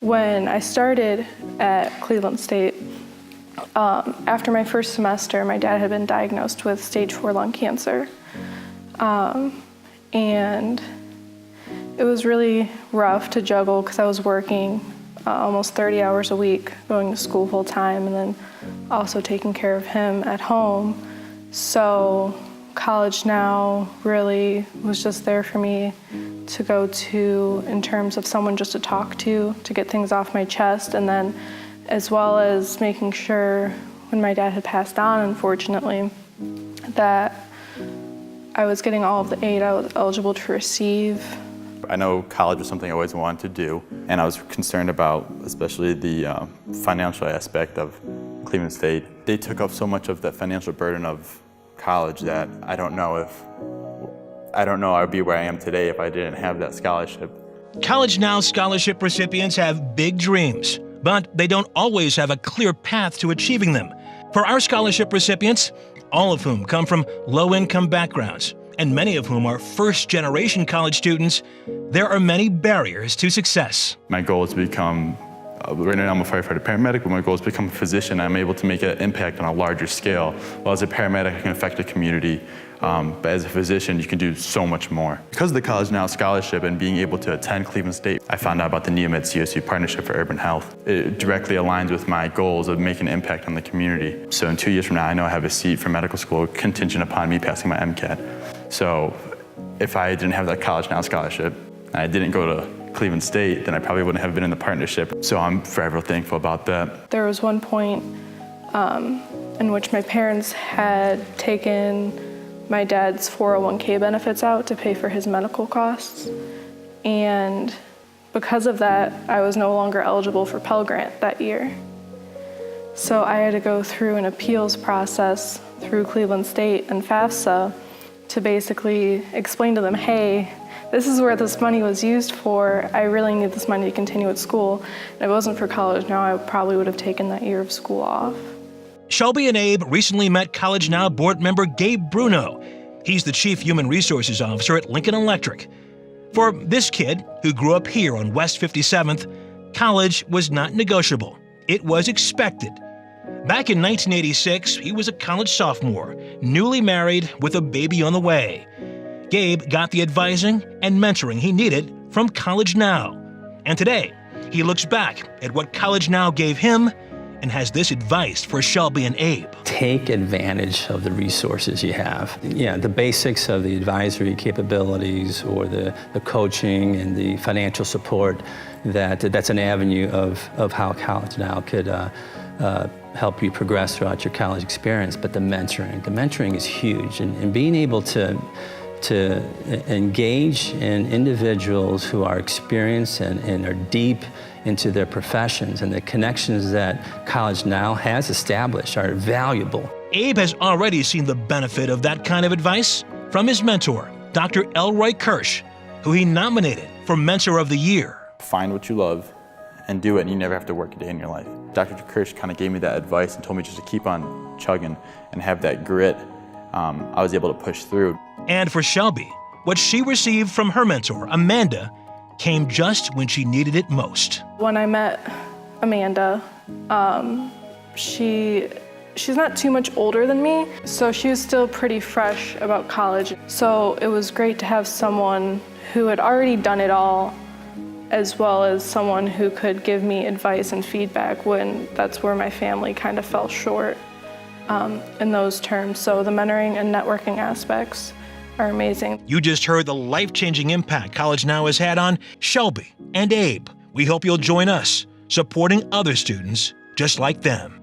When I started at Cleveland State, after my first semester, my dad had been diagnosed with stage 4 lung cancer. And it was really rough to juggle because I was working almost 30 hours a week, going to school full time, and then also taking care of him at home. So College Now really was just there for me to go to in terms of someone just to talk to get things off my chest, and then as well as making sure when my dad had passed on, unfortunately, that I was getting all of the aid I was eligible to receive. I know college was something I always wanted to do, and I was concerned about especially the financial aspect of Cleveland State. They took up so much of the financial burden of college that I don't know I'd be where I am today if I didn't have that scholarship. College Now scholarship recipients have big dreams, but they don't always have a clear path to achieving them. For our scholarship recipients, all of whom come from low-income backgrounds, and many of whom are first-generation college students, there are many barriers to success. My goal is to become, right now I'm a firefighter paramedic, but my goal is to become a physician. I'm able to make an impact on a larger scale. Well, as a paramedic, I can affect the community, but as a physician, you can do so much more. Because of the College Now scholarship and being able to attend Cleveland State, I found out about the NeoMed-CSU Partnership for Urban Health. It directly aligns with my goals of making an impact on the community. So in 2 years from now, I know I have a seat for medical school contingent upon me passing my MCAT. So if I didn't have that College Now scholarship, and I didn't go to Cleveland State, then I probably wouldn't have been in the partnership. So I'm forever thankful about that. There was one point in which my parents had taken my dad's 401k benefits out to pay for his medical costs. And because of that, I was no longer eligible for Pell Grant that year. So I had to go through an appeals process through Cleveland State and FAFSA to basically explain to them, hey, this is where this money was used for. I really need this money to continue at school. And if it wasn't for College Now, I probably would have taken that year of school off. Shelby and Abe recently met College Now board member Gabe Bruno. He's the Chief Human Resources Officer at Lincoln Electric. For this kid, who grew up here on West 57th, college was not negotiable. It was expected. Back in 1986, he was a college sophomore, newly married with a baby on the way. Gabe got the advising and mentoring he needed from College Now. And today, he looks back at what College Now gave him and has this advice for Shelby and Abe. Take advantage of the resources you have. Yeah, the basics of the advisory capabilities or the coaching and the financial support, that's an avenue of how College Now could help you progress throughout your college experience. But the mentoring is huge, and being able to engage in individuals who are experienced and are deep into their professions, and the connections that College Now has established are valuable. Abe has already seen the benefit of that kind of advice from his mentor, Dr. Elroy Kirsch, who he nominated for Mentor of the Year. Find what you love and do it, and you never have to work a day in your life. Dr. Kirsch kind of gave me that advice and told me just to keep on chugging and have that grit. I was able to push through. And for Shelby, what she received from her mentor, Amanda, came just when she needed it most. When I met Amanda, she's not too much older than me, so she was still pretty fresh about college. So it was great to have someone who had already done it all, as well as someone who could give me advice and feedback when that's where my family kind of fell short in those terms. So the mentoring and networking aspects are amazing. You just heard the life-changing impact College Now has had on Shelby and Abe. We hope you'll join us, supporting other students just like them.